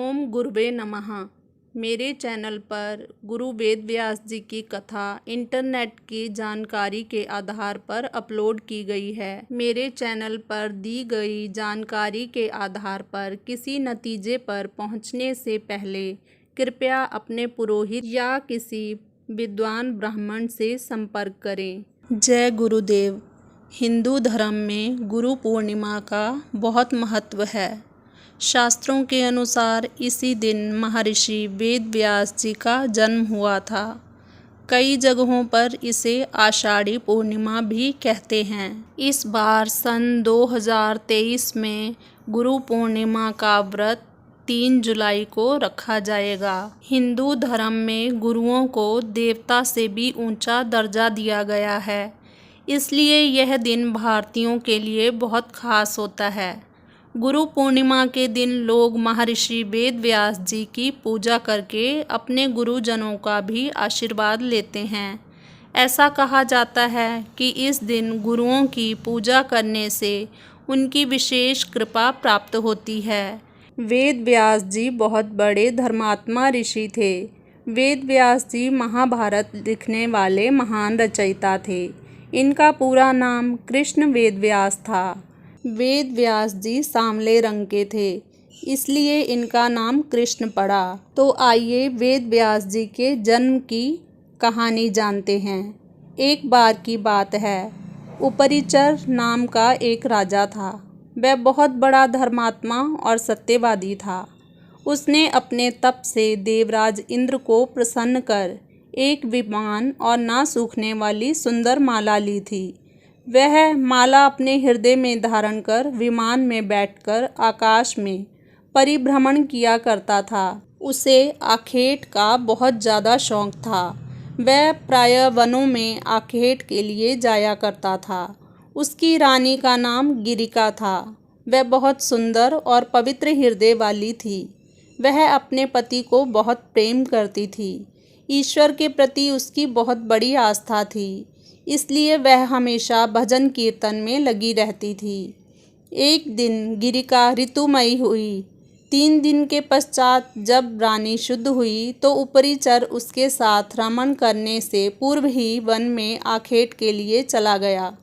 ओम गुरुवे नमः। मेरे चैनल पर गुरु वेद व्यास जी की कथा इंटरनेट की जानकारी के आधार पर अपलोड की गई है। मेरे चैनल पर दी गई जानकारी के आधार पर किसी नतीजे पर पहुंचने से पहले कृपया अपने पुरोहित या किसी विद्वान ब्राह्मण से संपर्क करें। जय गुरुदेव। हिंदू धर्म में गुरु पूर्णिमा का बहुत महत्व है। शास्त्रों के अनुसार इसी दिन महर्षि वेद व्यास जी का जन्म हुआ था। कई जगहों पर इसे आषाढ़ी पूर्णिमा भी कहते हैं। इस बार सन 2023 में गुरु पूर्णिमा का व्रत 3 जुलाई को रखा जाएगा। हिंदू धर्म में गुरुओं को देवता से भी ऊंचा दर्जा दिया गया है, इसलिए यह दिन भारतीयों के लिए बहुत खास होता है। गुरु पूर्णिमा के दिन लोग महर्षि वेद व्यास जी की पूजा करके अपने गुरुजनों का भी आशीर्वाद लेते हैं। ऐसा कहा जाता है कि इस दिन गुरुओं की पूजा करने से उनकी विशेष कृपा प्राप्त होती है। वेद व्यास जी बहुत बड़े धर्मात्मा ऋषि थे। वेद व्यास जी महाभारत लिखने वाले महान रचयिता थे। इनका पूरा नाम कृष्ण वेद व्यास था। वेद व्यास जी सांवले रंग के थे, इसलिए इनका नाम कृष्ण पड़ा। तो आइए वेद व्यास जी के जन्म की कहानी जानते हैं। एक बार की बात है, उपरिचर नाम का एक राजा था। वह बहुत बड़ा धर्मात्मा और सत्यवादी था। उसने अपने तप से देवराज इंद्र को प्रसन्न कर एक विमान और ना सूखने वाली सुंदर माला ली थी। वह माला अपने हृदय में धारण कर विमान में बैठकर आकाश में परिभ्रमण किया करता था। उसे आखेट का बहुत ज़्यादा शौक था। वह प्रायः वनों में आखेट के लिए जाया करता था। उसकी रानी का नाम गिरिका था। वह बहुत सुंदर और पवित्र हृदय वाली थी। वह अपने पति को बहुत प्रेम करती थी। ईश्वर के प्रति उसकी बहुत बड़ी आस्था थी, इसलिए वह हमेशा भजन कीर्तन में लगी रहती थी। एक दिन गिरिका ऋतुमयी हुई। 3 दिन के पश्चात जब रानी शुद्ध हुई तो उपरिचर उसके साथ रमण करने से पूर्व ही वन में आखेट के लिए चला गया।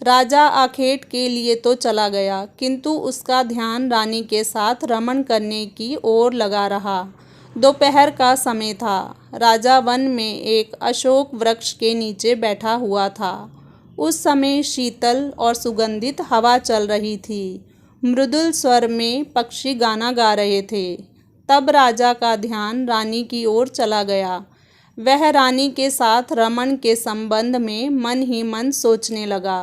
राजा आखेट के लिए तो चला गया, किंतु उसका ध्यान रानी के साथ रमण करने की ओर लगा रहा। दोपहर का समय था। राजा वन में एक अशोक वृक्ष के नीचे बैठा हुआ था। उस समय शीतल और सुगंधित हवा चल रही थी। मृदुल स्वर में पक्षी गाना गा रहे थे। तब राजा का ध्यान रानी की ओर चला गया। वह रानी के साथ रमण के संबंध में मन ही मन सोचने लगा।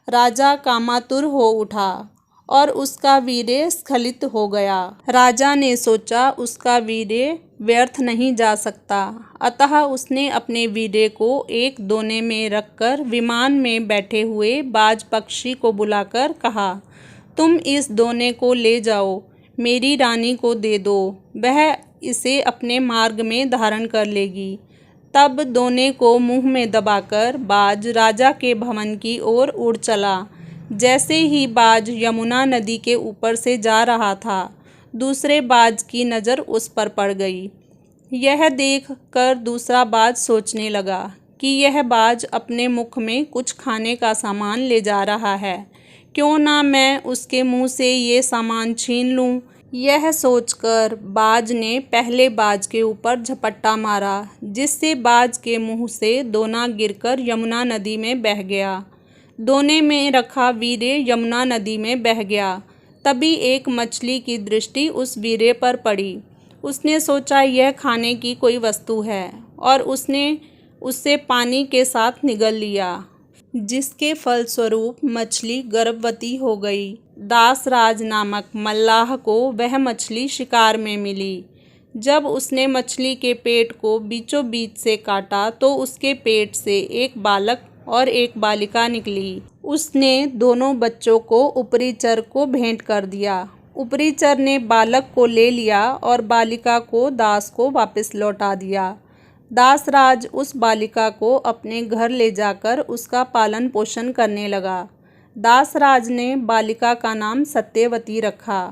राजा कामातुर हो उठा और उसका वीर्य स्खलित हो गया। राजा ने सोचा उसका वीर्य व्यर्थ नहीं जा सकता, अतः उसने अपने वीर्य को एक दोने में रखकर विमान में बैठे हुए बाज पक्षी को बुलाकर कहा, तुम इस दोने को ले जाओ, मेरी रानी को दे दो, वह इसे अपने मार्ग में धारण कर लेगी। तब दोने को मुंह में दबाकर बाज राजा के भवन की ओर उड़ चला। जैसे ही बाज यमुना नदी के ऊपर से जा रहा था, दूसरे बाज की नज़र उस पर पड़ गई। यह देख कर दूसरा बाज सोचने लगा कि यह बाज अपने मुख में कुछ खाने का सामान ले जा रहा है, क्यों ना मैं उसके मुंह से ये सामान छीन लूं। यह सोचकर बाज ने पहले बाज के ऊपर झपट्टा मारा, जिससे बाज के मुंह से दोना गिरकर यमुना नदी में बह गया। दोने में रखा वीर्य यमुना नदी में बह गया। तभी एक मछली की दृष्टि उस वीर्य पर पड़ी। उसने सोचा यह खाने की कोई वस्तु है और उसने उससे पानी के साथ निगल लिया, जिसके फलस्वरूप मछली गर्भवती हो गई। दासराज नामक मल्लाह को वह मछली शिकार में मिली। जब उसने मछली के पेट को बीचों बीच से काटा तो उसके पेट से एक बालक और एक बालिका निकली। उसने दोनों बच्चों को उपरिचर को भेंट कर दिया। उपरिचर ने बालक को ले लिया और बालिका को दास को वापस लौटा दिया। दासराज उस बालिका को अपने घर ले जाकर उसका पालन पोषण करने लगा। दासराज ने बालिका का नाम सत्यवती रखा।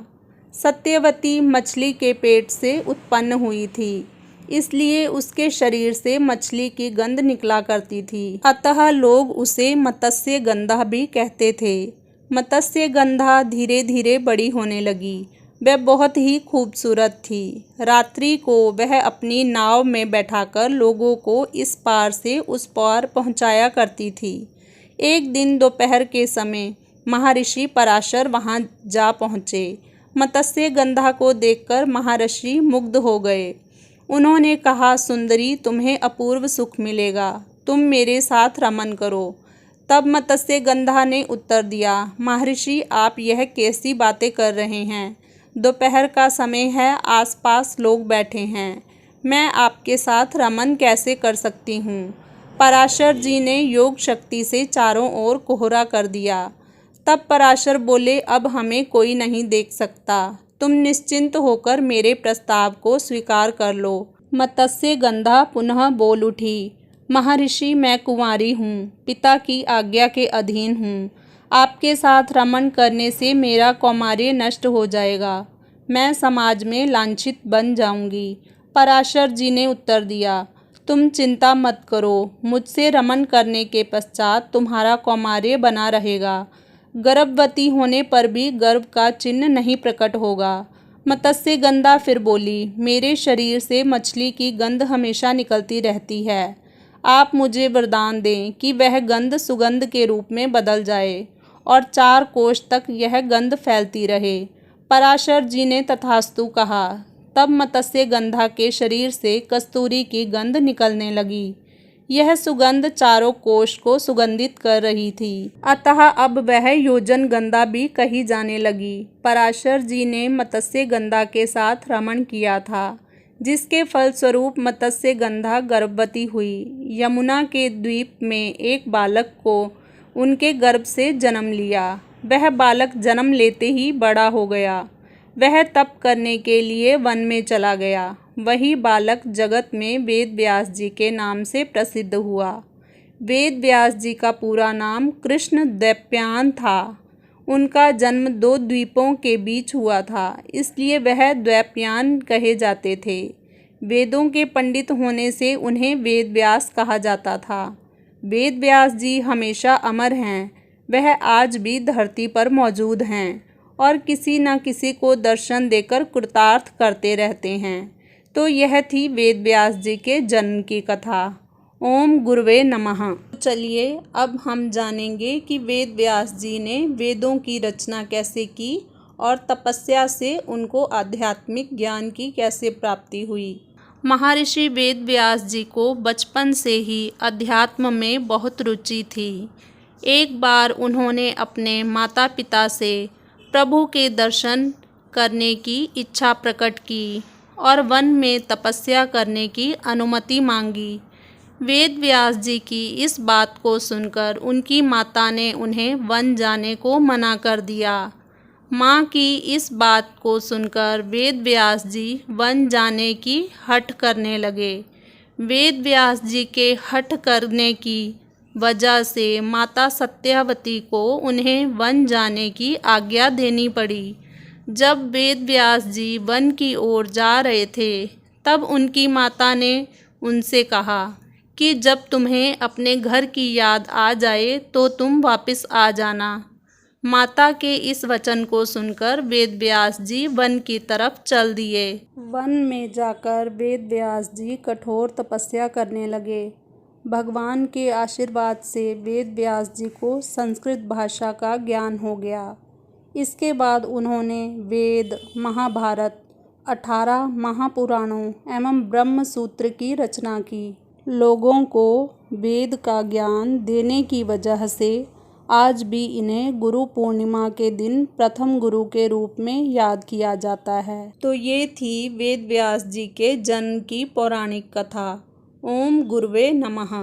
सत्यवती मछली के पेट से उत्पन्न हुई थी, इसलिए उसके शरीर से मछली की गंध निकला करती थी। अतः लोग उसे मत्स्य गंधा भी कहते थे। मत्स्य गंधा धीरे धीरे बड़ी होने लगी। वह बहुत ही खूबसूरत थी। रात्रि को वह अपनी नाव में बैठाकर लोगों को इस पार से उस पार पहुंचाया करती थी। एक दिन दोपहर के समय महर्षि पराशर वहां जा पहुँचे। मत्स्य गंधा को देखकर महर्षि मुग्ध हो गए। उन्होंने कहा, सुंदरी, तुम्हें अपूर्व सुख मिलेगा, तुम मेरे साथ रमन करो। तब मत्स्य गंधा ने उत्तर दिया, महर्षि, आप यह कैसी बातें कर रहे हैं? दोपहर का समय है, आसपास लोग बैठे हैं, मैं आपके साथ रमन कैसे कर सकती हूँ? पराशर जी ने योग शक्ति से चारों ओर कोहरा कर दिया। तब पराशर बोले, अब हमें कोई नहीं देख सकता, तुम निश्चिंत होकर मेरे प्रस्ताव को स्वीकार कर लो। मत्स्य गंधा पुनः बोल उठी, महर्षि, मैं कुंवारी हूँ, पिता की आज्ञा के अधीन हूँ। आपके साथ रमन करने से मेरा कौमार्य नष्ट हो जाएगा, मैं समाज में लांछित बन जाऊंगी। पराशर जी ने उत्तर दिया, तुम चिंता मत करो, मुझसे रमन करने के पश्चात तुम्हारा कौमार्य बना रहेगा। गर्भवती होने पर भी गर्भ का चिन्ह नहीं प्रकट होगा। मत्स्य गंधा फिर बोली, मेरे शरीर से मछली की गंध हमेशा निकलती रहती है। आप मुझे वरदान दें कि वह गंध सुगंध के रूप में बदल जाए और 4 कोस तक यह गंध फैलती रहे। पराशर जी ने तथास्तु कहा। तब मत्स्य गंधा के शरीर से कस्तूरी की गंध निकलने लगी। यह सुगंध 4 कोश को सुगंधित कर रही थी। अतः अब वह योजन गंधा भी कही जाने लगी। पराशर जी ने मत्स्य गंधा के साथ रमण किया था, जिसके फलस्वरूप मत्स्य गंधा गर्भवती हुई। यमुना के द्वीप में एक बालक को उनके गर्भ से जन्म लिया। वह बालक जन्म लेते ही बड़ा हो गया। वह तप करने के लिए वन में चला गया। वही बालक जगत में वेद व्यास जी के नाम से प्रसिद्ध हुआ। वेद व्यास जी का पूरा नाम कृष्ण द्वैपायन था। उनका जन्म 2 द्वीपों के बीच हुआ था, इसलिए वह द्वैपायन कहे जाते थे। वेदों के पंडित होने से उन्हें वेद व्यास कहा जाता था। वेद व्यास जी हमेशा अमर हैं। वह आज भी धरती पर मौजूद हैं और किसी न किसी को दर्शन देकर कृतार्थ करते रहते हैं। तो यह थी वेद व्यास जी के जन्म की कथा। ओम गुरुवे नमः। चलिए अब हम जानेंगे कि वेद व्यास जी ने वेदों की रचना कैसे की और तपस्या से उनको आध्यात्मिक ज्ञान की कैसे प्राप्ति हुई। महर्षि वेद व्यास जी को बचपन से ही अध्यात्म में बहुत रुचि थी। एक बार उन्होंने अपने माता पिता से प्रभु के दर्शन करने की इच्छा प्रकट की और वन में तपस्या करने की अनुमति मांगी। वेद व्यास जी की इस बात को सुनकर उनकी माता ने उन्हें वन जाने को मना कर दिया। माँ की इस बात को सुनकर वेद व्यास जी वन जाने की हठ करने लगे। वेद व्यास जी के हठ करने की वजह से माता सत्यवती को उन्हें वन जाने की आज्ञा देनी पड़ी। जब वेद व्यास जी वन की ओर जा रहे थे, तब उनकी माता ने उनसे कहा कि जब तुम्हें अपने घर की याद आ जाए तो तुम वापस आ जाना। माता के इस वचन को सुनकर वेद व्यास जी वन की तरफ चल दिए। वन में जाकर वेद व्यास जी कठोर तपस्या करने लगे। भगवान के आशीर्वाद से वेद व्यास जी को संस्कृत भाषा का ज्ञान हो गया। इसके बाद उन्होंने वेद, महाभारत, 18 महापुराणों एवं ब्रह्म सूत्र की रचना की। लोगों को वेद का ज्ञान देने की वजह से आज भी इन्हें गुरु पूर्णिमा के दिन प्रथम गुरु के रूप में याद किया जाता है। तो ये थी वेद व्यास जी के जन्म की पौराणिक कथा। ओम गुरुवे नमः।